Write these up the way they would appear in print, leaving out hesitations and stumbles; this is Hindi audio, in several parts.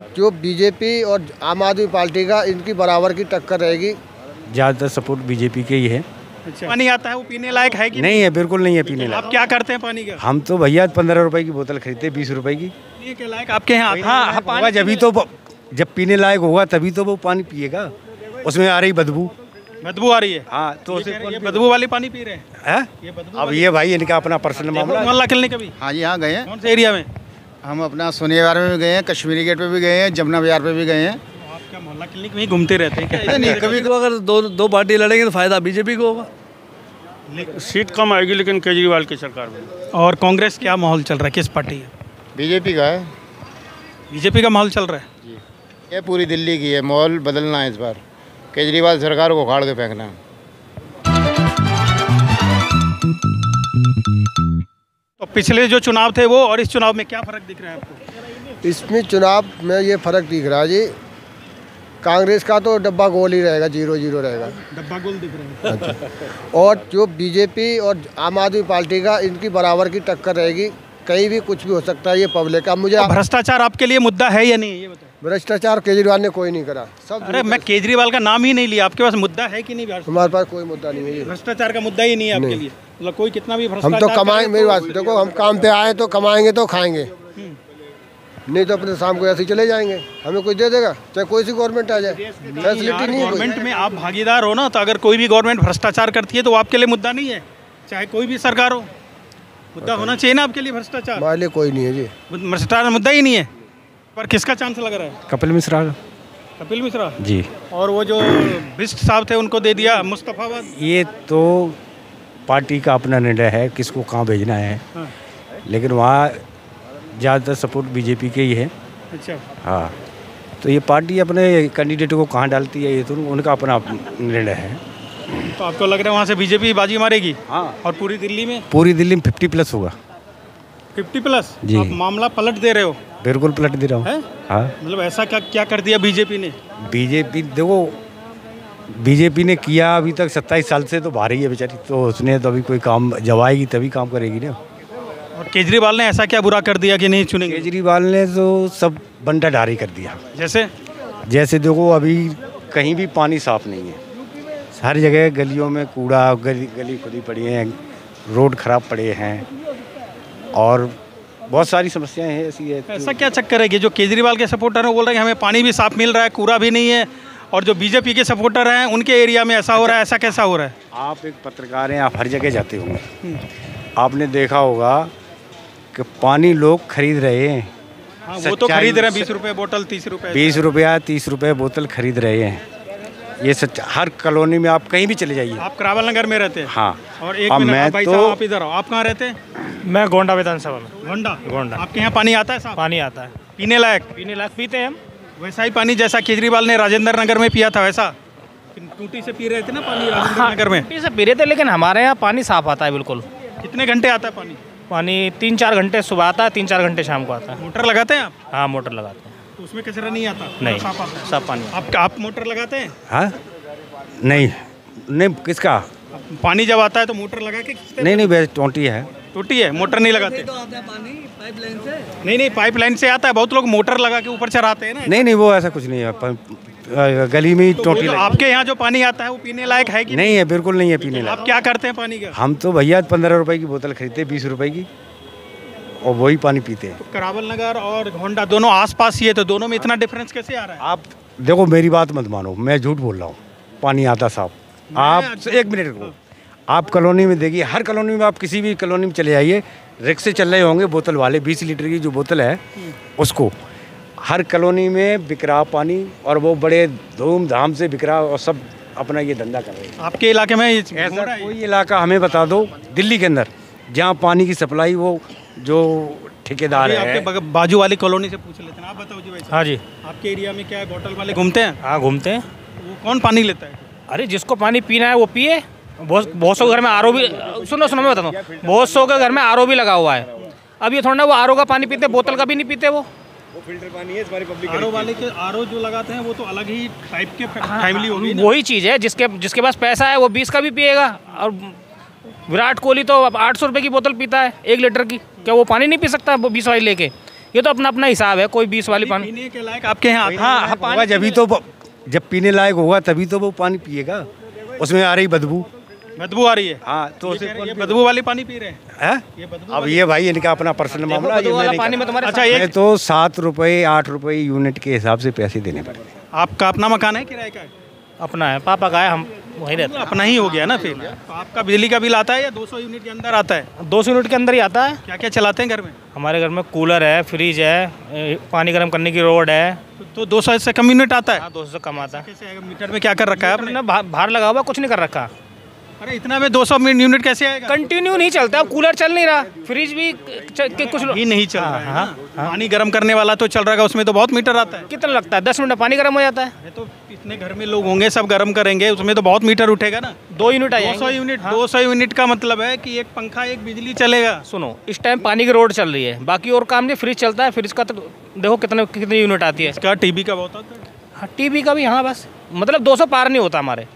जो बीजेपी और आम आदमी पार्टी का इनकी बराबर की टक्कर रहेगी। ज़्यादातर सपोर्ट बीजेपी के ही है। अच्छा, पानी आता है वो पीने लायक है कि नहीं है, बिल्कुल नहीं है पीने आप लायक। क्या करते हैं पानी का? हम तो भैया 15 रुपए की बोतल खरीदते, 20 रुपए की। पीने के लायक आपके यहाँ आता है? हाँ, होगा जब तो जब पीने लायक होगा तभी तो वो पानी पिएगा। उसमें आ रही बदबू। बदबू आ रही है। हाँ, तो उसे ये बदबू वाली पानी पी रहे हैं? है? ये बदबू अब ये भाई इनका अपना पर्सनल मामला है। मोहल्ला क्लिनिक कभी हाँ जी, हाँ गए हैं। कौन से एरिया में? हम अपना सोनिया बाजार में भी गए हैं, कश्मीरी गेट पे भी गए हैं, जमुना बाजार पे भी गए हैं। आप क्या मोहल्ला क्लिनिक में ही घूमते रहते हैं क्या? नहीं, कभी तो अगर दो पार्टी लड़ेंगे तो फायदा बीजेपी को होगा। सीट कम आएगी लेकिन केजरीवाल की सरकार में। और कांग्रेस क्या माहौल चल रहा है? किस पार्टी है? बीजेपी का है। बीजेपी का माहौल चल रहा है। ये पूरी दिल्ली की है, माहौल बदलना है इस बार। केजरीवाल सरकार को उखाड़ के फेंकना है। तो पिछले जो चुनाव थे वो और इस चुनाव में क्या फर्क दिख रहा है आपको? इसमें चुनाव में ये फर्क दिख रहा है जी, कांग्रेस का तो डब्बा गोल ही रहेगा, 0-0 रहेगा। डब्बा गोल दिख रहा है। और जो बीजेपी और आम आदमी पार्टी का इनकी बराबर की टक्कर रहेगी। कहीं भी कुछ भी हो सकता है, ये पब्लिक का। मुझे भ्रष्टाचार आपके लिए मुद्दा है या नहीं, ये बताओ। भ्रष्टाचार केजरीवाल ने कोई नहीं करा, सब। अरे मैं केजरीवाल का नाम ही नहीं लिया, आपके पास मुद्दा है कि नहीं? हमारे पास कोई मुद्दा नहीं है जी। भ्रष्टाचार का मुद्दा ही नहीं है आपके लिए? मतलब कोई कितना भी हम भ्रष्टाचार तो कमाएंगे, मेरी बात देखो, हम काम पे आए तो कमाएंगे तो खाएंगे, नहीं तो अपने शाम को ऐसे ही चले जाएंगे। हमें कोई दे देगा, चाहे कोई सी गवर्नमेंट आ जाए, फैसिलिटी नहीं है। गवर्नमेंट में आप भागीदार हो ना, तो अगर कोई भी गवर्नमेंट भ्रष्टाचार करती है तो वो आपके लिए मुद्दा नहीं है, चाहे कोई भी सरकार हो। मुद्दा होना चाहिए ना आपके लिए भ्रष्टाचार? हमारे लिए कोई नहीं है जी, भ्रष्टाचार मुद्दा ही नहीं है। पर किसका चांस लग रहा है? कपिल मिश्रा कपिल मिश्रा जी। और वो जो बिष्ट साहब थे उनको दे दिया मुस्तफाबाद। ये तो पार्टी का अपना निर्णय है किसको कहाँ भेजना है। हाँ। लेकिन वहाँ ज़्यादातर सपोर्ट बीजेपी के ही है। अच्छा, हाँ, तो ये पार्टी अपने कैंडिडेट को कहाँ डालती है ये तो उनका अपना निर्णय है। तो आपको लग रहा है वहाँ से बीजेपी बाजी मारेगी? हाँ, और पूरी दिल्ली में? पूरी दिल्ली में 50+ होगा। 50+ जी। आप मामला पलट दे रहे हो? बिल्कुल पलट दे रहा हूँ। हैं? हाँ, मतलब ऐसा क्या क्या कर दिया बीजेपी ने? बीजेपी देखो, बीजेपी ने किया अभी तक 27 साल से तो बाहर ही है बेचारी, तो उसने तो अभी कोई काम जब आएगी तभी काम करेगी ना। और केजरीवाल ने ऐसा क्या बुरा कर दिया कि नहीं चुनेंगे? केजरीवाल ने तो सब बंटा ढारी कर दिया। जैसे देखो, अभी कहीं भी पानी साफ नहीं है, हर जगह गलियों में कूड़ा, गली खुदी पड़ी हैं, रोड खराब पड़े हैं और बहुत सारी समस्याएं हैं ऐसी है। ऐसा क्या चक्कर है कि जो केजरीवाल के सपोर्टर हैं वो बोल रहे हैं कि हमें पानी भी साफ मिल रहा है, कूड़ा भी नहीं है, और जो बीजेपी के सपोर्टर हैं उनके एरिया में ऐसा हो रहा है? ऐसा कैसा हो रहा है? आप एक पत्रकार हैं, आप हर जगह जाते होंगे, आपने देखा होगा कि पानी लोग खरीद रहे हैं। हाँ, वो तो खरीद रहे हैं 20 रुपये बोतल, 30 रुपये, 20 रुपया 30 रुपये बोतल खरीद रहे हैं। ये सच, हर कॉलोनी में आप कहीं भी चले जाइए। आप करावल नगर में रहते हैं? हाँ। और एक अब मिनट, मैं भाई तो साहब आप इधर आओ, आप कहाँ रहते हैं? मैं गोंडा विधानसभा में। गोंडा। आपके यहाँ पानी आता है साहब? पानी आता है, पीने लायक पीते हैं हम। वैसा ही पानी जैसा केजरीवाल ने राजेंद्र नगर में पिया था, वैसा टूटी से पी रहे थे ना पानी राजेंद्र नगर में? टूटी से पी रहे थे, लेकिन हमारे यहाँ पानी साफ आता है बिल्कुल। कितने घंटे आता है पानी? पानी 3-4 घंटे सुबह आता है, 3-4 घंटे शाम को आता है। मोटर लगाते हैं आप? हाँ, मोटर लगाते हैं। तो उसमें कचरा नहीं आता? नहीं, साफ आता है? साफ पानी। आप मोटर लगाते हैं? हाँ, नहीं किसका पानी जब आता है तो मोटर लगा के खींचते हैं? नहीं बस टोटी है। टूटी है, मोटर नहीं लगाते? तो आता है पानी पाइपलाइन से। नहीं, पाइपलाइन से आता है, बहुत लोग मोटर लगा के ऊपर चढ़ाते हैं ना। नहीं वो ऐसा कुछ नहीं है, गली में ही टोटी तो आपके यहाँ जो पानी आता है वो पीने लायक है कि नहीं है? बिल्कुल नहीं है पीने लायक। आप क्या करते हैं पानी का? हम तो भैया 15 रुपए की बोतल खरीदते, 20 रुपए की, और वही पानी पीते हैं। तो करावल नगर और होंडा दोनों आसपास ही है, तो दोनों में इतना डिफरेंस कैसे आ रहा है? आप देखो, मेरी बात मत मानो, मैं झूठ बोल रहा हूँ, पानी आता साफ। आप एक मिनट रुको, आप कॉलोनी में देखिए, हर कॉलोनी में, आप किसी भी कॉलोनी में चले जाइए, रिक्शे चल रहे होंगे बोतल वाले, 20 लीटर की जो बोतल है उसको हर कॉलोनी में बिक रहा पानी, और वो बड़े धूमधाम से बिक रहा, और सब अपना ये धंधा कर रहे हैं। आपके इलाके में ऐसा कोई इलाका हमें बता दो दिल्ली के अंदर जहाँ पानी की सप्लाई वो जो ठेकेदार है। आपके बाजू वाली कॉलोनी से पूछ लेते हैं, आप बताओ जी। वैसे हाँ जी, आपके एरिया में क्या है, बोतल वाले घूमते हैं? हाँ घूमते हैं। वो कौन पानी लेता है? अरे जिसको पानी पीना है वो पिए। बहुत सौ के घर में आरओ भी, सुनो मैं बताता हूँ, बहुत सौ के घर में आरओ भी लगा हुआ है। अब ये थोड़ा ना वो आरओ का पानी पीते, बोतल का भी नहीं पीते। वो फिल्टर पानी है, हमारी पब्लिक। आरओ वाले के आरओ जो लगाते हैं वो तो अलग ही टाइप के फैमिली होगी ना? वही चीज़ है, जिसके पास पैसा है वो 20 का भी पिएगा, और विराट कोहली तो 800 रुपये की बोतल पीता है 1 लीटर की। क्या वो पानी नहीं पी सकता 20 वाली लेके? ये तो अपना अपना हिसाब है, कोई 20 वाली पानी। पीने के लायक आपके यहाँ आता हाँ, है? होगा जब तो जब पीने लायक होगा तभी तो वो पानी पिएगा। उसमें आ रही बदबू। बदबू आ रही है? हाँ, तो ये बदबू वाली पानी पी रहे हैं? है? ये बदबू अब ये भाई इनका अपना पर्सनल मामला है, ये मैं नहीं पानी में करता। तुम्हारे अच्छा, मैं तो 7 रुपये 8 रुपये यूनिट के हिसाब से पैसे देने पड़ते हैं। आपका अपना मकान है किराए का है? अपना है, पापा का है, हम वहीं रहते हैं। अपना ही हो गया ना फिर। तो आपका बिजली का बिल आता है या 200 यूनिट के अंदर आता है? 200 यूनिट के अंदर ही आता है। क्या क्या चलाते हैं घर में? हमारे घर में कूलर है, फ्रिज है, पानी गर्म करने की रोड है। तो 200 से कम यूनिट आता है? हाँ, 200 से कम आता है। कैसे आएगा? मीटर में क्या कर रखा है आपने? हमने बाहर लगा हुआ, कुछ नहीं कर रखा। अरे इतना में 200 यूनिट कैसे आएगा? कंटिन्यू नहीं चलता, अब कूलर चल नहीं रहा, फ्रिज भी कुछ ही नहीं चल रहा है हाँ, ना? पानी गर्म करने वाला तो चल रहा है, उसमें तो बहुत मीटर आता है। कितना लगता है? 10 मिनट में पानी गर्म हो जाता है। अरे तो इतने घर में लोग होंगे, सब गर्म करेंगे, उसमें तो बहुत मीटर उठेगा ना। 2 यूनिट आ 200 यूनिट 200 यूनिट का मतलब है कि एक पंखा एक बिजली चलेगा। सुनो, इस टाइम पानी की रोड चल रही है, बाकी और काम नहीं। फ्रिज चलता है, फ्रिज का तो देखो कितनी यूनिट आती है। इसका टीबी का बहुत आता है। हाँ, टीवी का भी, हाँ, बस मतलब 200 पार नहीं होता हमारे।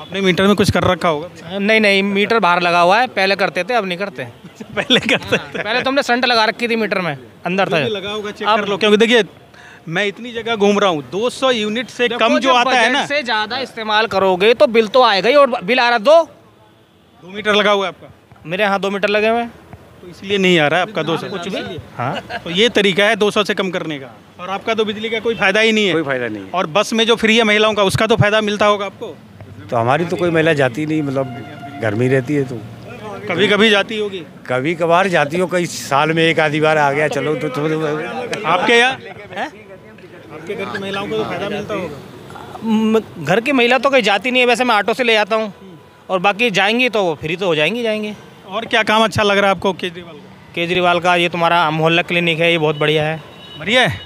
आपने मीटर में कुछ कर रखा होगा? नहीं, मीटर बाहर लगा हुआ है, पहले करते थे, अब नहीं करते। पहले करते थे। पहले तुमने संट लगा रखी थी मीटर में, अंदर था। लगा होगा, चेक कर लो। क्योंकि देखिए मैं इतनी जगह घूम रहा हूँ, 200 यूनिट से कम जो आता है ना, से ज़्यादा इस्तेमाल करोगे तो बिल तो आएगा ही। और बिल आ रहा 2 मीटर लगा हुआ है आपका? मेरे यहाँ 2 मीटर लगे हुए हैं, तो इसलिए नहीं आ रहा है आपका 200 कुछ भी। हाँ। तो ये तरीका है 200 से कम करने का। और आपका तो बिजली का कोई फायदा ही नहीं है। कोई फायदा नहीं है। और बस में जो फ्री है महिलाओं का, उसका तो फायदा मिलता होगा आपको? तो हमारी तो कोई महिला जाती नहीं, मतलब घर में ही रहती है। तो कभी कभी जाती होगी? कभी कभार जाती हो, कई साल में एक आधी बार आ गया, चलो तो आपके यहाँ आपके घर की महिलाओं को तो फायदा मिलता होगा? घर की महिला तो कहीं जाती नहीं है, वैसे मैं ऑटो से ले जाता हूँ, और बाकी जाएंगी तो वो फ्री तो हो जाएंगे। और क्या काम अच्छा लग रहा है आपको केजरीवाल का? केजरीवाल का ये तुम्हारा मोहल्ला क्लिनिक है, ये बहुत बढ़िया है। बढ़िया है?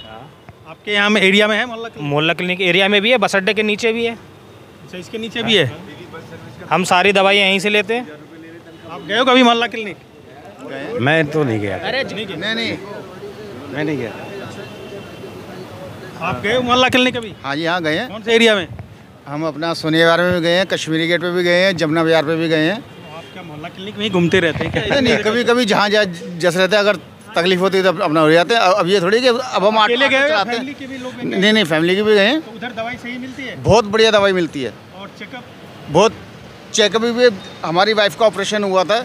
आपके यहाँ में एरिया में है मोहल्ला क्लिनिक? मोहल्ला क्लिनिक एरिया में भी है, बस अड्डे के नीचे भी है। अच्छा, इसके नीचे भी है? हम सारी दवाइयाँ यहीं से लेते हैं। आप गए हो कभी मोहल्ला क्लिनिक? मैं तो नहीं गया। अरे नहीं मैं नहीं गया। आप गए हो मोहल्ला क्लिनिक कभी? हाँ जी, हाँ गए हैं। कौन से एरिया में? हम अपना सोनिया में भी गए हैं, कश्मीरी गेट पे भी गए हैं, जमुना बाजार पे भी गए हैं। तो आप क्या मोहल्ला क्लिनिक में ही घूमते रहते हैं क्या? नहीं, कभी कभी जहाँ जैसे रहते हैं, अगर तकलीफ होती है तो अपना हो जाते हैं। अब ये थोड़ी कि अब हम अकेले गए हो या चलाते हैं। फैमिली के भी लोग हैं? नहीं, फैमिली की भी गए हैं। तो उधर दवाई सही मिलती है? बहुत बढ़िया दवाई मिलती है। और चेकअप? बहुत चेकअप भी। हमारी वाइफ का ऑपरेशन हुआ था,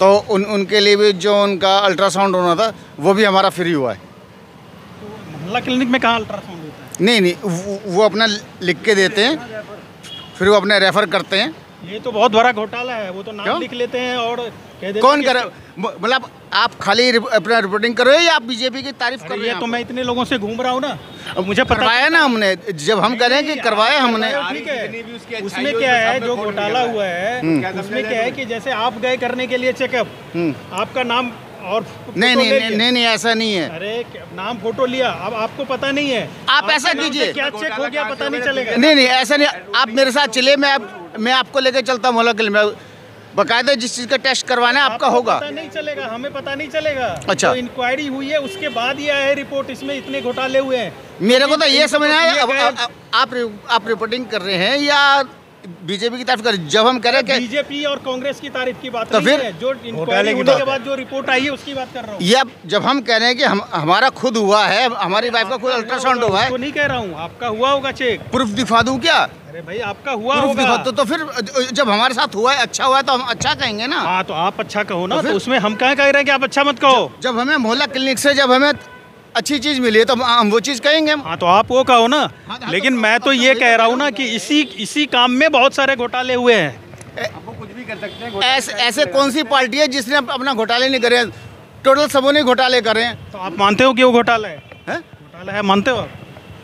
तो उनके लिए भी जो उनका अल्ट्रासाउंड होना था वो भी हमारा फ्री हुआ है। तो मोहल्ला क्लिनिक में कहाँ अल्ट्रासाउंड होता है? नहीं, वो अपना लिख के देते हैं, फिर वो अपने रेफर करते हैं। ये तो बहुत बड़ा घोटाला है। वो तो नाम क्यों? लिख लेते हैं और कह देते कौन हैं करे? मतलब आप खाली अपना रिपोर्टिंग कर रहे हो या आप बीजेपी की तारीफ कर अरे रहे ये हैं? तो मैं इतने लोगों से घूम रहा हूँ ना, अब मुझे पता करवाया ना हमने, जब हम कह रहे हैं कि करवाया हमने। ठीक है, उसमें क्या है जो घोटाला हुआ है, उसमें क्या है कि जैसे आप गए करने के लिए चेकअप, आपका नाम और फोटो ले लिया। नहीं, ऐसा नहीं है। अरे नाम फोटो लिया, अब आपको पता नहीं है। आप ऐसा आपके नाम कीजिए। से क्या चेक हो गया पता नहीं चलेगा। नहीं, ऐसा नहीं। आप मेरे साथ चलिए, मैं आपको लेकर चलता हूँ मोहल्ला क्लिनिक में। बकायदा जिस चीज़ का टेस्ट करवाना है आपका होगा। पता नहीं चलेगा, हमें पता नहीं चलेगा। अच्छा। तो इंक्वायरी हुई है, उसके बाद ये आया रिपोर्ट, इसमें इतने घोटाले हुए हैं। मेरे को तो ये समझना है, ये गए- आप रिपोर्टिंग कर रहे हैं या बीजेपी की तारीफ कर रहे हैं? जब हम कह रहे हैं कि बीजेपी और कांग्रेस की तारीफ की बात तो नहीं फिर है, जो इंक्वायरी होने के बाद जो रिपोर्ट आई है उसकी बात कर रहा हूँ। ये जब हम कह रहे हैं कि हमारा खुद हुआ है, हमारी वाइफ का खुद अल्ट्रासाउंड हुआ है, तो नहीं कह रहा हूँ, आपका हुआ होगा चेक। प्रूफ दिखा दूं क्या? अरे भाई आपका हुआ प्रूफ होगा। दिखा तो फिर जब हमारे साथ हुआ है, अच्छा हुआ है, तो हम अच्छा कहेंगे ना। हाँ तो आप अच्छा कहो ना, तो फिर? तो उसमें हम कहाँ कह रहे हैं कि आप अच्छा मत कहो। जब हमें मोहल्ला क्लिनिक से जब हमें अच्छी चीज़ मिली है तो हम वो चीज़ कहेंगे हम। हाँ तो आप वो कहो ना। हाँ, लेकिन तो मैं तो ये कह रहा हूँ ना कि इसी काम में बहुत सारे घोटाले हुए हैं। ऐसे कौन सी पार्टी है जिसने अपना घोटाले नहीं करे? टोटल सबों ने घोटाले करे हैं। तो आप मानते हो कि वो घोटाला है? हैं? घोटाला है, मानते हो आप?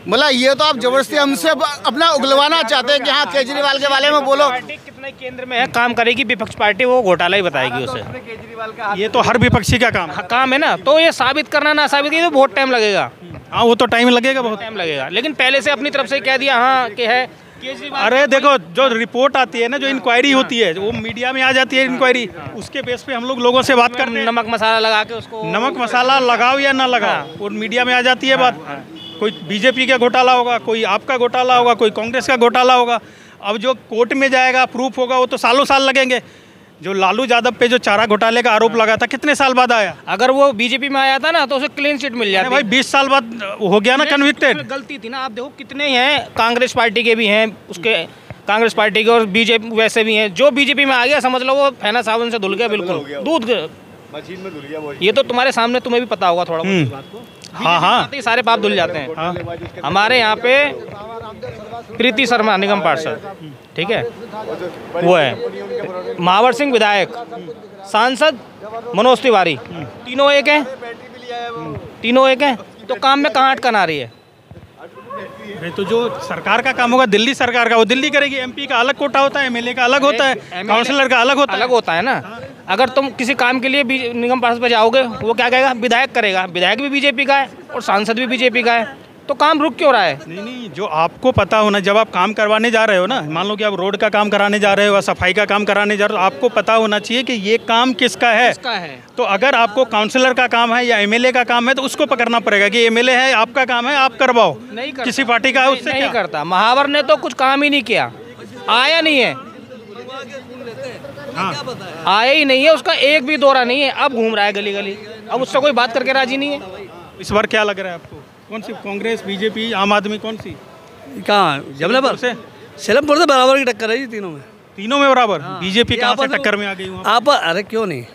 मतलब ये तो आप जबरदस्ती हमसे अपना उगलवाना चाहते हैं कि हाँ केजरीवाल के बारे में बोलो। पार्टी कितने केंद्र में है, काम करेगी विपक्ष पार्टी, वो घोटाला ही बताएगी उसे। ये तो हर विपक्षी का काम है। हाँ, काम है ना, तो ये साबित करना ना साबित ये तो बहुत टाइम लगेगा। हाँ वो तो टाइम लगेगा, बहुत टाइम लगेगा, लेकिन पहले से अपनी तरफ से कह दिया हाँ कि है केजरीवाल। अरे देखो, जो रिपोर्ट आती है ना, जो इंक्वायरी होती है, वो मीडिया में आ जाती है इंक्वायरी, उसके बेस पे हम लोगों से बात करते हैं। नमक मसाला लगा के उसको, नमक मसाला लगाओ या ना लगाओ, वो मीडिया में आ जाती है बात। कोई बीजेपी का घोटाला होगा, कोई आपका घोटाला होगा, कोई कांग्रेस का घोटाला होगा। अब जो कोर्ट में जाएगा, प्रूफ होगा, वो तो सालों साल लगेंगे। जो लालू यादव पे जो चारा घोटाले का आरोप लगा था कितने साल बाद आया? अगर वो बीजेपी में आया था ना तो उसे क्लीन चिट मिल जाती। भाई 20 साल बाद हो गया ना कन्विक्टेड। गलती थी ना। आप देखो कितने हैं, कांग्रेस पार्टी के भी हैं, उसके कांग्रेस पार्टी के और बीजेपी वैसे भी हैं। जो बीजेपी में आ गया समझ लो वो फैना साबुन से धुल गया, बिल्कुल दूध मशीन में धुल गया वो। ये तो तुम्हारे सामने, तुम्हें भी पता होगा थोड़ा बहुत इस बात को। हाँ हाँ, सारे पाप धुल जाते हैं। हमारे यहाँ पे प्रीति शर्मा निगम पार्षद, ठीक है, वो है महावर सिंह विधायक, सांसद मनोज तिवारी, तीनों एक हैं, तीनों एक हैं। तो काम में कहाँ अटकन आ रही है? तो जो सरकार का काम होगा दिल्ली सरकार का वो दिल्ली करेगी। एमपी का अलग कोटा होता है, एमएलए का अलग होता है, काउंसलर का अलग होता है ना। अगर तुम किसी काम के लिए निगम पार्षद पे जाओगे, वो क्या कहेगा? विधायक करेगा। विधायक भी बीजेपी का है और सांसद भी बीजेपी का है, तो काम रुक क्यों रहा है? नहीं, जो आपको पता होना, जब आप काम करवाने जा रहे हो ना, मान लो कि आप रोड का काम कराने जा रहे हो, सफाई का काम कराने जा रहे हो, आपको पता होना चाहिए कि ये काम किसका है। तो अगर आपको काउंसलर का काम है या एमएलए का काम है तो उसको पकड़ना पड़ेगा कि एमएलए है, आपका काम है, आप करवाओ। नहीं करता, किसी पार्टी का है उससे नहीं करता। महावर ने तो कुछ काम ही नहीं किया, आया नहीं है, आया ही नहीं है, उसका एक भी दौरा नहीं है। अब घूम रहा है गली गली, अब उससे कोई बात करके राजी नहीं है। इस बार क्या लग रहा है आपको? कौन सी, कांग्रेस, बीजेपी, आम आदमी, कौन सी? कहाँ? जबलपुर से? सेलमपुर से बराबर की टक्कर है जी तीनों में। तीनों में बराबर? बीजेपी कहाँ से टक्कर में आ गई? आप अरे क्यों नहीं,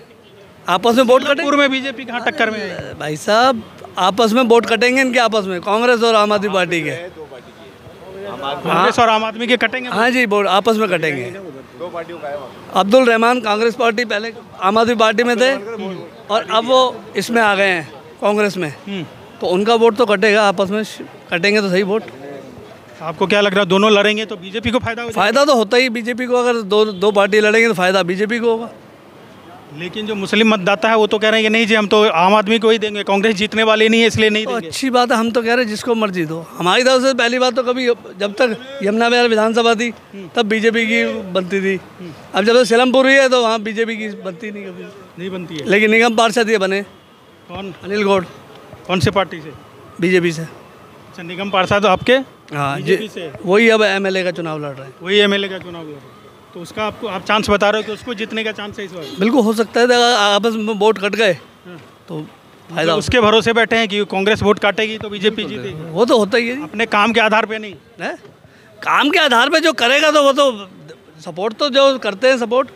आपस में वोट कटेंगे। में बीजेपी कहाँ टक्कर में आई? भाई साहब आपस में वोट कटेंगे इनके, आपस में कांग्रेस और आम आदमी पार्टी के। कांग्रेस और आम आदमी के कटेंगे? हाँ जी, वोट आपस में कटेंगे। अब्दुल रहमान कांग्रेस पार्टी पहले आम आदमी पार्टी में थे और अब वो इसमें आ गए हैं कांग्रेस में, तो उनका वोट तो कटेगा, आपस में कटेंगे तो सही वोट। आपको क्या लग रहा है, दोनों लड़ेंगे तो बीजेपी को फायदा होगा? फायदा तो होता ही बीजेपी को, अगर दो पार्टी लड़ेंगे तो फायदा बीजेपी को होगा। लेकिन जो मुस्लिम मतदाता है वो तो कह रहे हैं कि नहीं जी हम तो आम आदमी को ही देंगे, कांग्रेस जीतने वाली नहीं है इसलिए नहीं देंगे। अच्छी बात है, हम तो कह रहे हैं जिसको मर्जी दो। हमारी तरफ से पहली बात तो कभी, जब तक यमुना विहार विधानसभा थी तब बीजेपी की बनती थी, अब जब से सेलमपुर हुई है तो वहाँ बीजेपी की बनती नहीं, कभी नहीं बनती है। लेकिन निगम पार्षद ये बने। कौन? अनिल गौड़। कौन से पार्टी से? बीजेपी से। अच्छा, निगम पार्षद आपके? हाँ बीजेपी से। वही अब एमएलए का चुनाव लड़ रहे हैं। वही एमएलए का चुनाव लड़ रहे हैं, तो उसका आपको आप चांस बता रहे हो कि उसको जीतने का चांस है इस बार? बिल्कुल हो सकता है, अगर आपस में वोट कट गए तो फायदा। उसके भरोसे बैठे हैं कि कांग्रेस वोट काटेगी तो बीजेपी जीतेगी? वो तो होता ही है, अपने काम के आधार पे नहीं है। काम के आधार पे जो करेगा तो वो तो सपोर्ट तो जो करते हैं सपोर्ट,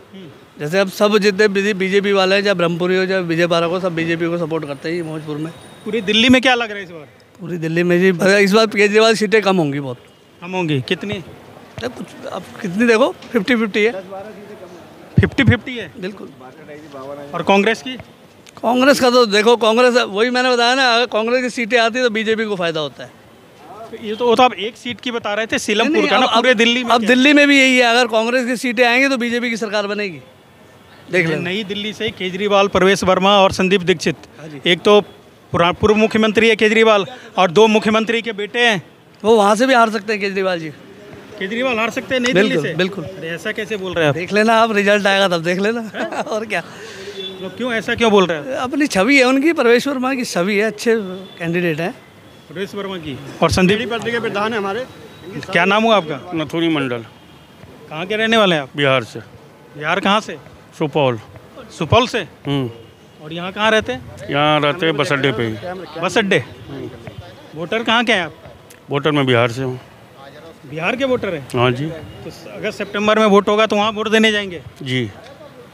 जैसे अब सब जितने बीजेपी वाले हैं, चाहे ब्रह्मपुरी हो चाहे विजय पारा हो, सब बीजेपी को सपोर्ट करते हैं मौजपुर में। पूरी दिल्ली में क्या लग रहा है इस बार? पूरी दिल्ली में जी इस बार केजरीवाल सीटें कम होंगी, बहुत कम होंगी। कितनी? कुछ अब कितनी देखो, 50-50 है। 50-50 है बिल्कुल। और कांग्रेस की? कांग्रेस का तो देखो, कांग्रेस वही मैंने बताया ना, अगर कांग्रेस की सीटें आती है तो बीजेपी को फायदा होता है। ये तो वो तो आप एक सीट की बता रहे थे सीलमपुर का ना, पूरे दिल्ली में। अब दिल्ली में भी यही है, अगर कांग्रेस की सीटें आएंगी तो बीजेपी की सरकार बनेगी। देख लें, नई दिल्ली से केजरीवाल, प्रवेश वर्मा और संदीप दीक्षित, एक तो पूर्व मुख्यमंत्री है केजरीवाल और 2 मुख्यमंत्री के बेटे हैं। वो वहाँ से भी हार सकते हैं केजरीवाल जी। केजरीवाल हार सकते हैं नई दिल्ली से? बिल्कुल। ऐसा कैसे बोल रहे हैं आप? देख लेना आप, रिजल्ट आएगा तब देख लेना। और क्या, तो क्यों ऐसा क्यों बोल रहे हैं? अपनी छवि है उनकी, प्रवेश वर्मा की छवि है, अच्छे कैंडिडेट हैं प्रवेश वर्मा की। और संदीप पार्टी के प्रधान है हमारे। क्या नाम हुआ आपका? नथुनी मंडल। कहाँ के रहने वाले हैं आप? बिहार से। बिहार कहाँ से? सुपौल। सुपौल से? और यहाँ कहाँ रहते हैं? यहाँ रहते हैं बस अड्डे पे ही। बस अड्डे। वोटर कहाँ के हैं आप? वोटर में बिहार से हूँ। बिहार के वोटर हैं? हाँ जी। तो अगर सितंबर में वोट होगा तो वहाँ वोट देने जाएंगे? जी।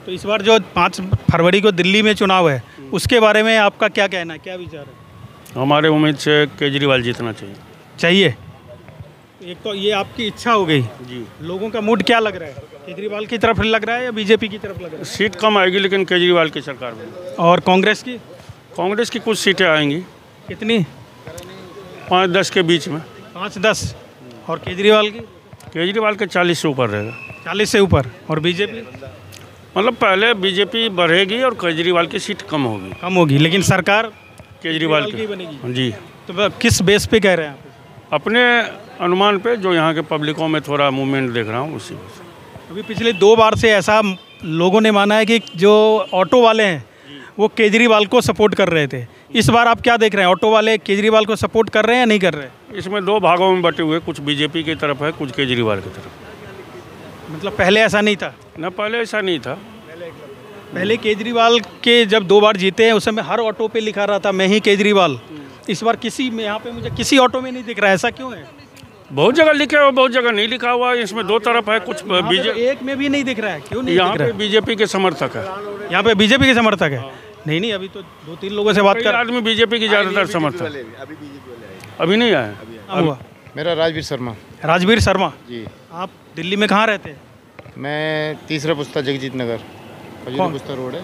तो इस बार जो 5 फरवरी को दिल्ली में चुनाव है उसके बारे में आपका क्या कहना है, क्या विचार है? हमारे उम्मीद से केजरीवाल जीतना चाहिए। एक तो ये आपकी इच्छा हो गई जी। लोगों का मूड क्या लग रहा है, केजरीवाल की तरफ लग रहा है या बीजेपी की तरफ लग रहा है? सीट कम आएगी लेकिन केजरीवाल की सरकार में। और कांग्रेस की? कांग्रेस की कुछ सीटें आएंगी। कितनी? 5-10 के बीच में। 5-10। और केजरीवाल की? केजरीवाल के 40 से ऊपर रहेगा। 40 से ऊपर। और बीजेपी? मतलब पहले बीजेपी बढ़ेगी और केजरीवाल की सीट कम होगी। कम होगी, लेकिन सरकार केजरीवाल की बनेगी। जी। तो किस बेस पे कह रहे हैं आप? अपने अनुमान पे, जो यहाँ के पब्लिकों में थोड़ा मूवमेंट देख रहा हूँ उसी वजह से। अभी पिछले 2 बार से ऐसा लोगों ने माना है कि जो ऑटो वाले हैं वो केजरीवाल को सपोर्ट कर रहे थे। इस बार आप क्या देख रहे हैं, ऑटो वाले केजरीवाल को सपोर्ट कर रहे हैं या नहीं कर रहे हैं? इसमें 2 भागों में बटे हुए, कुछ बीजेपी की तरफ है, कुछ केजरीवाल की तरफ। मतलब पहले ऐसा नहीं था? न पहले ऐसा नहीं था, पहले केजरीवाल के जब 2 बार जीते हैं उस समय हर ऑटो पे लिखा रहा था मैं ही केजरीवाल। इस बार किसी में यहाँ पे मुझे किसी ऑटो में नहीं दिख रहा है, ऐसा क्यों है? बहुत जगह लिखा हुआ, बहुत जगह नहीं लिखा हुआ। इसमें 2 तरफ है, कुछ बीजेपी, एक में भी नहीं दिख रहा है, क्यों नहीं यहाँ दिख रहा पे बीजेपी के समर्थक है। यहाँ पे बीजेपी के समर्थक है? नहीं, अभी तो 2-3 लोगों से बात कर आदमी बीजेपी की ज़्यादातर समर्थक अभी नहीं आए। हुआ। मेरा राजवीर शर्मा। राजवीर शर्मा जी। आप दिल्ली में कहाँ रहते हैं? मैं तीसरा पुस्ता जगजीत नगर, खजूरी पुस्ता रोड है।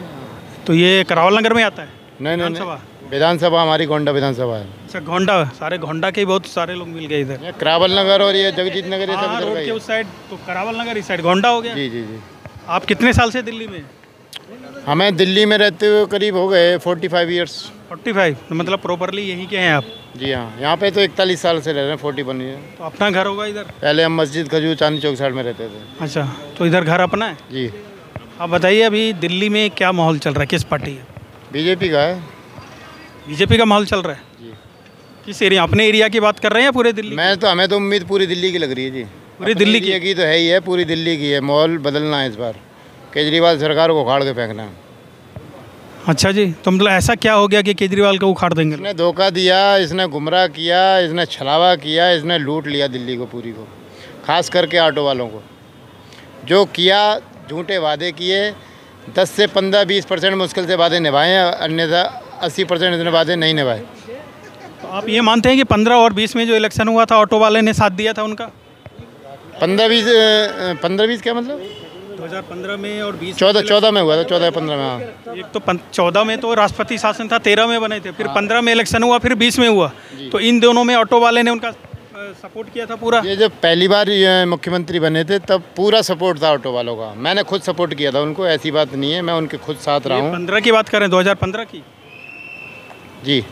तो ये करावल नगर में आता है? नहीं, विधानसभा हमारी गोंडा विधानसभा है। अच्छा, गोंडा, सारे गोंडा के बहुत सारे लोग मिल गए इधर। करावल नगर और ये जगजीत नगर, ये सब हाँ, इधर रोड का के ही है। उस साइड तो करावल नगर, इस साइड गोंडा हो गया। जी। आप कितने साल से दिल्ली में? हमें दिल्ली में रहते हुए करीब हो गए 45 ईयर्स। 45 मतलब प्रॉपरली यहीं के हैं आप? जी हाँ, यहाँ पे तो 41 साल से रह रहे हैं, 41 ईयर। तो अपना घर होगा इधर? पहले हम मस्जिद खजूर चांदनी चौक साइड में रहते थे। अच्छा, तो इधर घर अपना है? जी। आप बताइए अभी दिल्ली में क्या माहौल चल रहा है, किस पार्टी है? बीजेपी का है। बीजेपी का माहौल चल रहा है जी। किस एरिया, अपने एरिया की बात कर रहे हैं या पूरे दिल्ली? हमें तो उम्मीद पूरी दिल्ली की लग रही है जी। पूरी दिल्ली की तो है ही है, पूरी दिल्ली की है। माहौल बदलना है इस बार, केजरीवाल सरकार को उखाड़ के फेंकना है। अच्छा जी, तो मतलब ऐसा क्या हो गया कि केजरीवाल को उखाड़ देंगे? इसने धोखा दिया, इसने गुमराह किया, इसने छलावा किया, इसने लूट लिया दिल्ली को पूरी को, खास करके ऑटो वालों को। जो किया, झूठे वादे किए, 10 से 15-20% मुश्किल से वादे निभाए, अन्यथा 80% इतने वादे नहीं निभाए। तो आप ये मानते हैं कि 15 और 20 में जो इलेक्शन हुआ था ऑटो वाले ने साथ दिया था उनका? 15-20 क्या मतलब? 2015 में और 20 14 में हुआ था, 14-15 में। हाँ, एक तो 14 में तो राष्ट्रपति शासन था, 13 में बने थे, फिर 15 में इलेक्शन हुआ, फिर 20 में हुआ। तो इन दोनों में ऑटो वाले ने उनका सपोर्ट किया था पूरा? ये जब पहली बार मुख्यमंत्री बने थे तब पूरा सपोर्ट था ऑटो वालों का। मैंने खुद सपोर्ट किया था उनको, ऐसी बात नहीं है, मैं उनके खुद साथ रहा हूँ। 15 की बात करें, 2015 की? जी।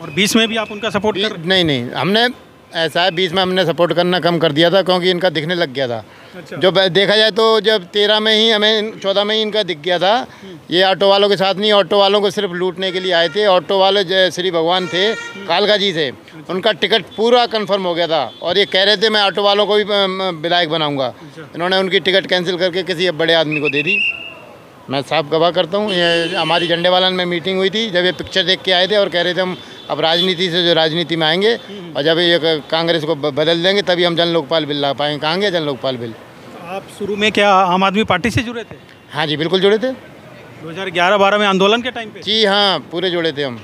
और 20 में भी आप उनका सपोर्ट कर? नहीं, हमने ऐसा है, 20 में हमने सपोर्ट करना कम कर दिया था क्योंकि इनका दिखने लग गया था। अच्छा। जो देखा जाए तो जब 13 में ही हमें, 14 में ही इनका दिख गया था। ये ऑटो वालों के साथ नहीं, ऑटो वालों को सिर्फ लूटने के लिए आए थे। ऑटो वाले श्री भगवान थे कालका जी से, उनका टिकट पूरा कंफर्म हो गया था और ये कह रहे थे मैं ऑटो वालों को भी विधायक बनाऊंगा। इन्होंने उनकी टिकट कैंसिल करके किसी बड़े आदमी को दे दी। मैं साफ गवाह करता हूँ। ये हमारी झंडेवालन में मीटिंग हुई थी, जब ये पिक्चर देख के आए थे और कह रहे थे हम अब राजनीति से जो राजनीति में आएंगे और जब ये कांग्रेस को बदल देंगे तभी हम जन लोकपाल बिल ला पाएंगे। कहाँ गया जन लोकपाल बिल? आप शुरू में क्या आम आदमी पार्टी से जुड़े थे? हाँ जी, बिल्कुल जुड़े थे। 2011-12 में आंदोलन के टाइम पे? जी हाँ, पूरे जुड़े थे हम।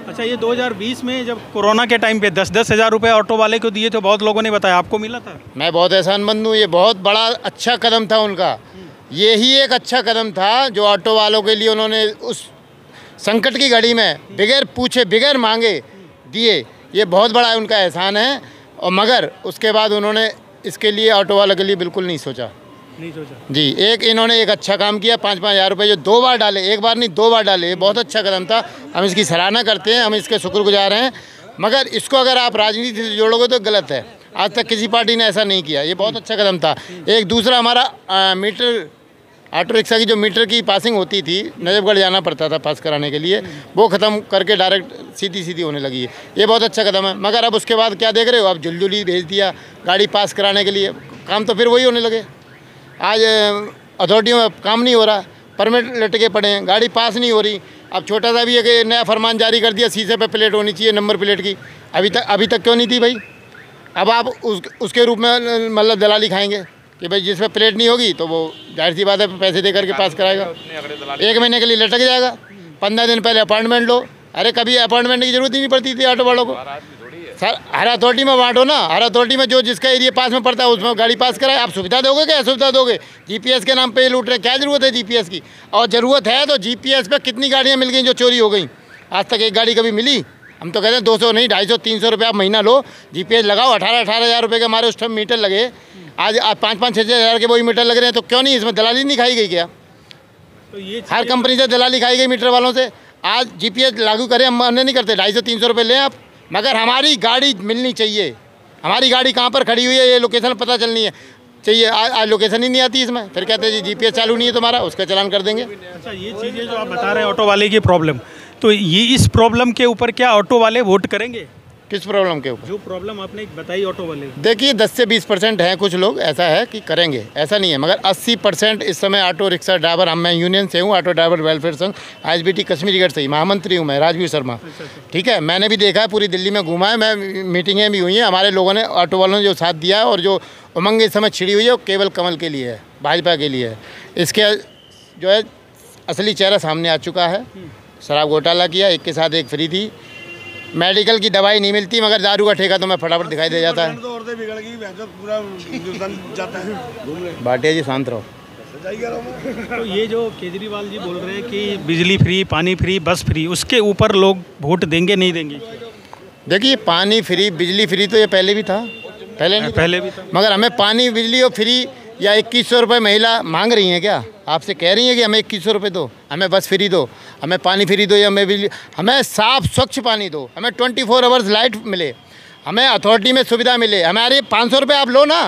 अच्छा, ये 2020 में जब कोरोना के टाइम पे 10-10 हज़ार रुपये ऑटो वाले को दिए थे, बहुत लोगों ने बताया, आपको मिला था? मैं बहुत एहसानमंद हूँ। ये बहुत बड़ा अच्छा कदम था उनका। यही एक अच्छा कदम था जो ऑटो वालों के लिए उन्होंने उस संकट की घड़ी में बगैर पूछे बगैर मांगे दिए। ये बहुत बड़ा उनका एहसान है। और मगर उसके बाद उन्होंने इसके लिए ऑटो वालों के लिए बिल्कुल नहीं सोचा जी। इन्होंने एक अच्छा काम किया, 5-5 हज़ार रुपये जो 2 बार डाले, एक बार नहीं 2 बार डाले, ये बहुत अच्छा कदम था। हम इसकी सराहना करते हैं, हम इसके शुक्रगुजार हैं। मगर इसको अगर आप राजनीति से जोड़ोगे तो गलत है। आज तक किसी पार्टी ने ऐसा नहीं किया। ये बहुत अच्छा कदम था। एक दूसरा हमारा मीटर, ऑटो रिक्शा की जो मीटर की पासिंग होती थी, नजफगढ़ जाना पड़ता था पास कराने के लिए, वो ख़त्म करके डायरेक्ट सीधी होने लगी है। ये बहुत अच्छा कदम है। मगर अब उसके बाद क्या देख रहे हो, अब जुलजुली भेज दिया गाड़ी पास कराने के लिए, काम तो फिर वही होने लगे। आज अथॉरिटियों में काम नहीं हो रहा, परमिट लटके पड़े हैं, गाड़ी पास नहीं हो रही। अब छोटा सा भी एक नया फरमान जारी कर दिया, शीशे पे प्लेट होनी चाहिए, नंबर प्लेट की। अभी तक क्यों नहीं थी भाई? अब आप उसके रूप में मतलब दलाली खाएंगे कि भाई जिस पे प्लेट नहीं होगी तो वो जाहिर सी बात है पैसे दे करके पास कराएगा। 1 महीने के लिए लटक जाएगा। 15 दिन पहले अपॉइंटमेंट लो। अरे कभी अपॉइंटमेंट की जरूरत ही नहीं पड़ती थी ऑटो वालों को। सर हर अथॉरिटी में बांटो ना, हर अथॉरिटी में जो जिसका एरिया पास में पड़ता है उसमें गाड़ी पास कराए। आप सुविधा दोगे क्या असुविधा दोगे? जीपीएस के नाम पे लूट रहे, क्या ज़रूरत है जीपीएस की? और ज़रूरत है तो जीपीएस पे कितनी गाड़ियाँ मिल गई जो चोरी हो गई? आज तक एक गाड़ी कभी मिली? हम तो कहते हैं 200 नहीं 250-300 रुपये आप महीना लो, जीपीएस लगाओ। 18-18 हज़ार रुपये के हमारे उस टाइम मीटर लगे, आज 5-5-6 हज़ार के वही मीटर लग रहे हैं। तो क्यों नहीं? इसमें दलाली नहीं खाई गई क्या? तो ये हर कंपनी से दलाली खाई गई मीटर वालों से। आज जीपीएस लागू करें, हम मान्य नहीं करते, 250-300 रुपये लें आप, मगर हमारी गाड़ी मिलनी चाहिए। हमारी गाड़ी कहाँ पर खड़ी हुई है ये लोकेशन पता चलनी है चाहिए। आज लोकेशन ही नहीं आती इसमें, फिर कहते हैं जी जीपीएस चालू नहीं है तुम्हारा, उसका चालान कर देंगे। अच्छा, ये चीज़ें जो आप बता रहे हैं ऑटो वाले की प्रॉब्लम, तो ये इस प्रॉब्लम के ऊपर क्या ऑटो वाले वोट करेंगे? किस प्रॉब्लम के ऊपर? जो प्रॉब्लम आपने बताई ऑटो वाले, देखिए 10 से 20% हैं कुछ लोग, ऐसा है कि करेंगे, ऐसा नहीं है, मगर 80% इस समय ऑटो रिक्शा ड्राइवर, मैं यूनियन से हूँ, ऑटो ड्राइवर वेलफेयर संघ ISBT कश्मीरीगढ़ से ही महामंत्री हूँ मैं, राजवीर शर्मा। ठीक है, मैंने भी देखा है, पूरी दिल्ली में घूमा है मैं, मीटिंगें भी हुई हैं, हमारे लोगों ने, ऑटो वालों ने जो साथ दिया है और जो उमंग इस समय छिड़ी हुई है वो केवल कमल के लिए है, भाजपा के लिए है। इसके जो है असली चेहरा सामने आ चुका है। शराब घोटाला किया, एक के साथ एक फ्री थी, मेडिकल की दवाई नहीं मिलती, मगर दारू का ठेका तो मैं फटाफट दिखाई दे जाता है। भाटिया जी शांत रहो। तो ये जो केजरीवाल जी बोल रहे हैं कि बिजली फ्री, पानी फ्री, बस फ्री, उसके ऊपर लोग वोट देंगे नहीं देंगे? देखिए पानी फ्री, बिजली फ्री तो ये पहले भी था, पहले भी था, मगर हमें पानी बिजली और फ्री या 2100 रुपये महिला मांग रही हैं क्या? आपसे कह रही हैं कि हमें 2100 रुपये दो, हमें बस फ्री दो, हमें पानी फ्री दो, या हमें बिजली, हमें साफ स्वच्छ पानी दो, हमें 24 आवर्स लाइट मिले, हमें अथॉरिटी में सुविधा मिले। हमारे 500 रुपये आप लो ना,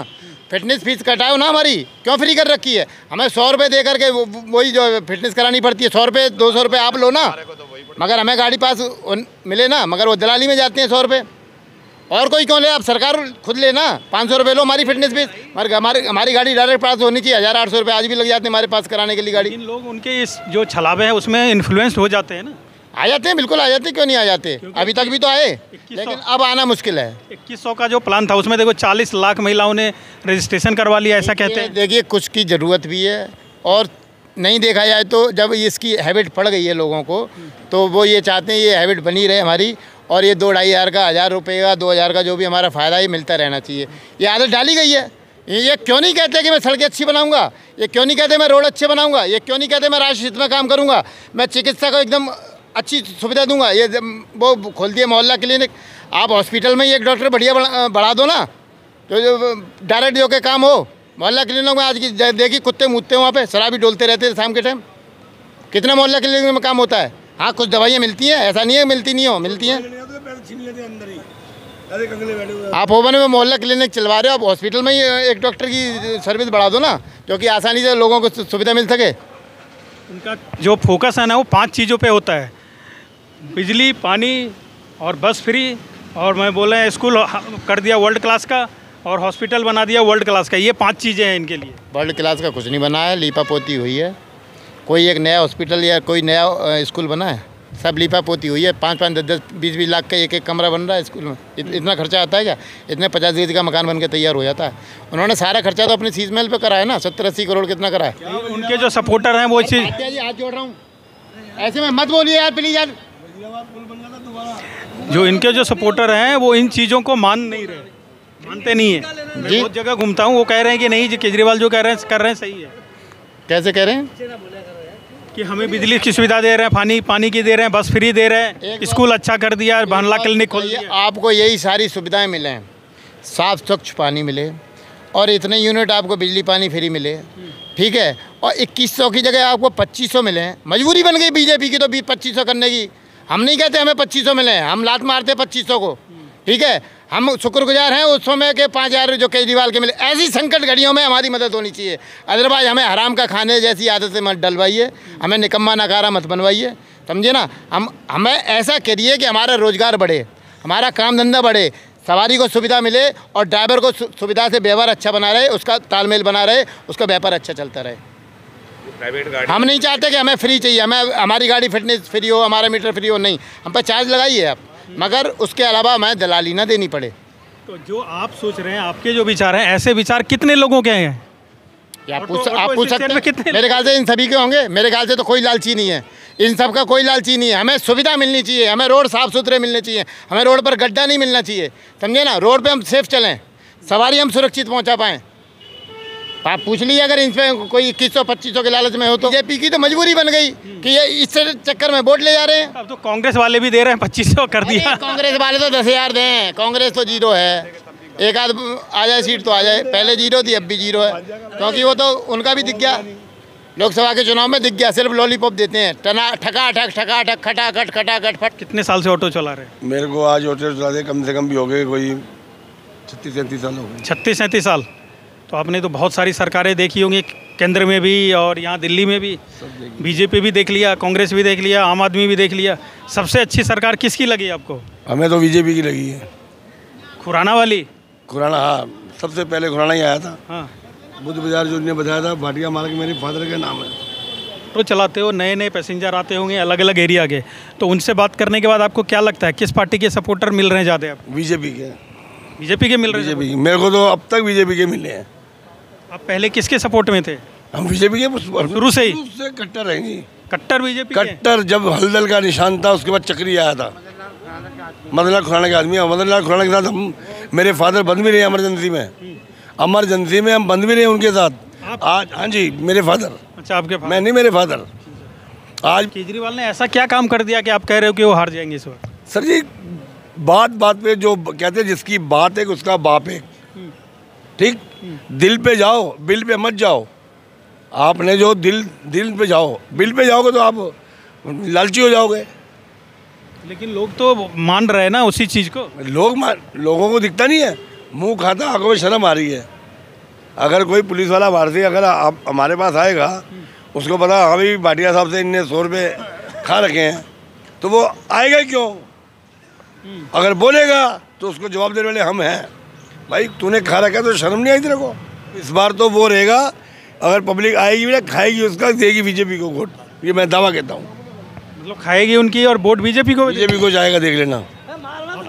फिटनेस फीस कटाओ ना, हमारी क्यों फ्री कर रखी है? हमें 100 रुपये दे करके वही जो फिटनेस करानी पड़ती है, 100 रुपये 200 रुपये आप लो ना, मगर हमें गाड़ी पास मिले ना, मगर वो दलाली में जाते हैं 100 रुपये। और कोई क्यों ले? आप सरकार खुद लेना, 500 रुपये लो हमारी फिटनेस फीस, मगर हमारी गाड़ी डायरेक्ट पास होनी चाहिए। 1800 रुपये आज भी लग जाते हैं हमारे पास कराने के लिए गाड़ी। इन लोग उनके इस जो छलावे हैं उसमें इन्फ्लुएंस हो जाते हैं ना? आ जाते हैं, बिल्कुल आ जाते हैं, क्यों नहीं आ जाते? अभी तक भी तो आए, लेकिन अब आना मुश्किल है। 2100 का जो प्लान था उसमें देखो 40 लाख महिलाओं ने रजिस्ट्रेशन करवा लिया, ऐसा कहते हैं। देखिए कुछ की ज़रूरत भी है, और नहीं देखा जाए तो जब इसकी हैबिट पड़ गई है लोगों को, तो वो ये चाहते हैं ये हैबिट बनी रहे हमारी, और ये 2-2.5 हज़ार का, 1000 रुपये का, 2000 का जो भी हमारा फ़ायदा है मिलता रहना चाहिए। ये आदत डाली गई है। ये क्यों नहीं कहते कि मैं सड़कें अच्छी बनाऊंगा? ये क्यों नहीं कहते मैं रोड अच्छे बनाऊंगा? ये क्यों नहीं कहते मैं राष्ट्र हित में काम करूंगा? मैं चिकित्सा को एकदम अच्छी सुविधा दूंगा। ये वो खोल दिए मोहल्ला क्लिनिक, आप हॉस्पिटल में ही एक डॉक्टर बढ़िया बढ़ा दो ना, जो डायरेक्ट जो के काम हो। मोहल्ला क्लिनिक में आज की देखिए कुत्ते मूतते हैं वहाँ पे, शराबी डोलते रहते हैं शाम के टाइम। कितना मोहल्ला क्लिनिक में काम होता है? हाँ कुछ दवाइयाँ मिलती हैं, ऐसा नहीं है मिलती नहीं हो, मिलती हैं। आप ओवन में मोहल्ला क्लिनिक चलवा रहे हो, आप हॉस्पिटल में ही एक डॉक्टर की सर्विस बढ़ा दो ना, जो कि आसानी से लोगों को सुविधा मिल सके। उनका जो फोकस है ना वो 5 चीज़ों पे होता है, बिजली, पानी और बस फ्री, और मैं बोले स्कूल कर दिया वर्ल्ड क्लास का, और हॉस्पिटल बना दिया वर्ल्ड क्लास का। ये 5 चीज़ें हैं इनके लिए। वर्ल्ड क्लास का कुछ नहीं बना है, लीपा पोती हुई है। कोई एक नया हॉस्पिटल या कोई नया स्कूल बना है? सब लीपा पोती हुई है। 5-5, 10-10, 20-20 लाख का एक कमरा बन रहा है स्कूल में। इतना खर्चा आता है क्या? इतने 50 गज का मकान बन के तैयार हो जाता है। उन्होंने सारा खर्चा तो अपनी सीज महल पे करा है ना, 70-80 करोड़ कितना करा है। उनके जो सपोर्टर हैं वो चीज़, हाथ जोड़ रहा हूँ, ऐसे में मत बोलिए यार प्लीज यार। जो इनके जो सपोर्टर हैं वो इन चीज़ों को मानते नहीं है। मैं बहुत जगह घूमता हूँ, वो कह रहे हैं कि नहीं जी केजरीवाल जो कर रहे हैं सही है। कैसे कह रहे हैं? कि हमें बिजली की सुविधा दे रहे हैं, पानी की दे रहे हैं, बस फ्री दे रहे हैं, स्कूल अच्छा कर दिया, मोहल्ला क्लिनिक खोल दिया। आपको यही सारी सुविधाएं मिलें, साफ स्वच्छ पानी मिले, और इतने यूनिट आपको बिजली पानी फ्री मिले, ठीक है, और 2100 की जगह आपको 2500 मिले। मजबूरी बन गई बीजेपी की तो 2500 करने की। हम नहीं कहते हमें 2500 मिले, हम लात मारते 2500 को, ठीक है। हम शुक्रगुजार हैं उस समय के 5000 जो केजरीवाल के मिले। ऐसी संकट घड़ियों में हमारी मदद होनी चाहिए, अदरवाइज हमें हराम का खाने जैसी आदतें मत डलवाइए, हमें निकम्मा नकारा मत बनवाइए, समझे ना। हमें ऐसा करिए कि हमारा रोज़गार बढ़े, हमारा काम धंधा बढ़े, सवारी को सुविधा मिले, और ड्राइवर को सुविधा से व्यवहार अच्छा बना रहे, उसका तालमेल बना रहे, उसका व्यापार अच्छा चलता रहे। प्राइवेट गाड़ी हम नहीं चाहते कि हमें फ्री चाहिए, हमें हमारी गाड़ी फिटनेस फ्री हो, हमारा मीटर फ्री हो, नहीं, हम पर चार्ज लगाइए आप, मगर उसके अलावा हमें दलाली ना देनी पड़े। तो जो आप सोच रहे हैं, आपके जो विचार हैं, ऐसे विचार कितने लोगों के हैं? आप पूछ सकते हैं। मेरे ख्याल से इन सभी के होंगे, मेरे ख्याल से तो कोई लालची नहीं है, इन सब का कोई लालची नहीं है। हमें सुविधा मिलनी चाहिए, हमें रोड साफ़ सुथरे मिलने चाहिए, हमें रोड पर गड्ढा नहीं मिलना चाहिए, समझे ना। रोड पे हम सेफ चलें, सवारी हम सुरक्षित पहुंचा पाएँ। आप पूछ लीजिए अगर इन पर कोई 2100-2500 के लालच में हो तो। बीजेपी की तो मजबूरी बन गई कि ये इस चक्कर में वोट ले जा रहे हैं। अब तो कांग्रेस वाले भी दे रहे हैं, 2500 कर दिया। कांग्रेस वाले तो 10,000 दें, कांग्रेस तो 0 है। एक आध आ जाए सीट तो आ जाए, पहले 0 थी, अब भी 0 है, क्योंकि वो तो उनका भी दिख गया, लोकसभा के चुनाव में दिख गया। सिर्फ लॉलीपॉप देते हैं, ठकाठक ठकाठक खटाखट खटाखट फट। कितने साल से ऑटो चला रहे हैं? मेरे को आज ऑटो चलाते कम से कम भी हो गए कोई 36-37 साल हो गए। 36-37 साल। तो आपने तो बहुत सारी सरकारें देखी होंगी, केंद्र में भी और यहाँ दिल्ली में भी। बीजेपी भी देख लिया, कांग्रेस भी देख लिया, आम आदमी भी देख लिया। सबसे अच्छी सरकार किसकी लगी आपको? हमें तो बीजेपी की लगी है। खुराना वाली? खुराना, हाँ, सबसे पहले खुराना ही आया था। हाँ, बुद्ध बाजार जो उन्होंने बताया था, भाटिया मार्ग मेरे फादर का नाम है। तो चलाते हो, नए नए पैसेंजर आते होंगे अलग अलग एरिया के, तो उनसे बात करने के बाद आपको क्या लगता है किस पार्टी के सपोर्टर मिल रहे हैं ज़्यादा? आप बीजेपी के। बीजेपी के मिल रहे हैं? बीजेपी के, मेरे को तो अब तक बीजेपी के मिले हैं। आप पहले किसके सपोर्ट में थे? हम बीजेपी के शुरू से ही? से कट्टर हैं जी, कट्टर बीजेपी? कट्टर। जब हलदल का निशान था उसके बाद चक्री आया था। मदन लाल खुराना के आदमी, मदन लाल खुराना के साथ हम, मेरे फादर बंद भी रहे इमरजेंसी में, इमरजेंसी में हम बंद भी रहे उनके साथ आज। हाँ जी, मेरे फादर। अच्छा, आपके फादर? मैं नहीं, मेरे फादर। आज केजरीवाल ने ऐसा क्या काम कर दिया कि आप कह रहे हो कि वो हार जाएंगे इस वक्त? सर जी, बात बात पे जो कहते हैं जिसकी बात है उसका बाप है, ठीक। दिल पे जाओ, बिल पे मत जाओ। आपने जो दिल पे जाओ, बिल पे जाओगे तो आप लालची हो जाओगे। लेकिन लोग तो मान रहे हैं ना उसी चीज़ को। लोगों को दिखता नहीं है, मुंह खाता, आंखों में शर्म आ रही है। अगर कोई पुलिस वाला बाहर से अगर आप हमारे पास आएगा, उसको पता हाँ भाई भाटिया साहब से इनने 100 रुपये खा रखे हैं, तो वो आएगा क्यों? अगर बोलेगा तो उसको जवाब देने वाले हम हैं। भाई तूने खा रखा है तो शर्म नहीं आई तेरे को? इस बार तो वो रहेगा, अगर पब्लिक आएगी भी ना, खाएगी उसका, देगी बीजेपी को वोट, ये मैं दावा कहता हूँ। मतलब खाएगी उनकी और वोट बीजेपी को? बीजेपी को जाएगा, देख लेना,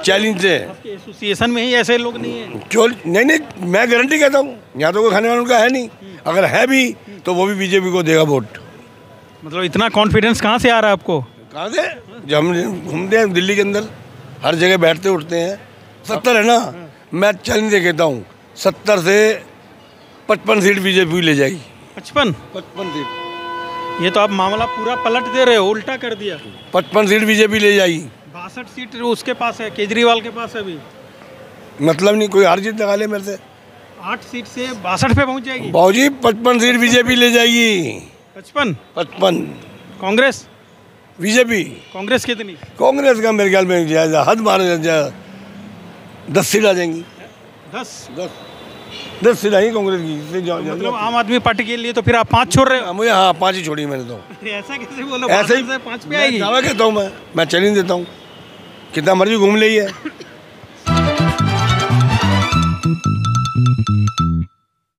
चैलेंज से। एसोसिएशन में ही ऐसे लोग नहीं है? क्यों नहीं, मैं गारंटी कहता हूँ, यहाँ तो कोई खाने वालों का है नहीं, अगर है भी तो वो भी बीजेपी को देगा वोट। मतलब इतना कॉन्फिडेंस कहाँ से आ रहा है आपको? कहाँ से? जब हम घूमते हैं दिल्ली के अंदर, हर जगह बैठते उठते हैं। 70 है ना, मैं चैलेंज से कहता हूँ 70 से 55 सीट बीजेपी ले जाएगी। 55 सीट? ये तो आप मामला पूरा पलट दे रहे हो, उल्टा कर दिया। 55 सीट बीजेपी ले जाएगी। 62 सीट उसके पास है, केजरीवाल के पास है अभी। मतलब नहीं, कोई हार जीत लगा ले मेरे से। 8 सीट से 62 पे पहुंच जाएगी बाबूजी। 55 सीट बीजेपी ले जाएगी। 55? कांग्रेस? बीजेपी? कांग्रेस कितनी? कांग्रेस का मेरे ख्याल में जायजा हद मारे 10 सीट आ जाएंगी। 10 सीट आएंगी कांग्रेस की। मतलब आम आदमी पार्टी के लिए तो फिर आप 5 छोड़ रहे हो? मुझे हाँ 5 ही छोड़ी मैंने तो। ऐसा कैसे बोलो? ऐसे ही 5 पे आएगी? दावा कहता हूँ, मैं चैलेंज देता हूँ, कितना मर्जी घूम ली है।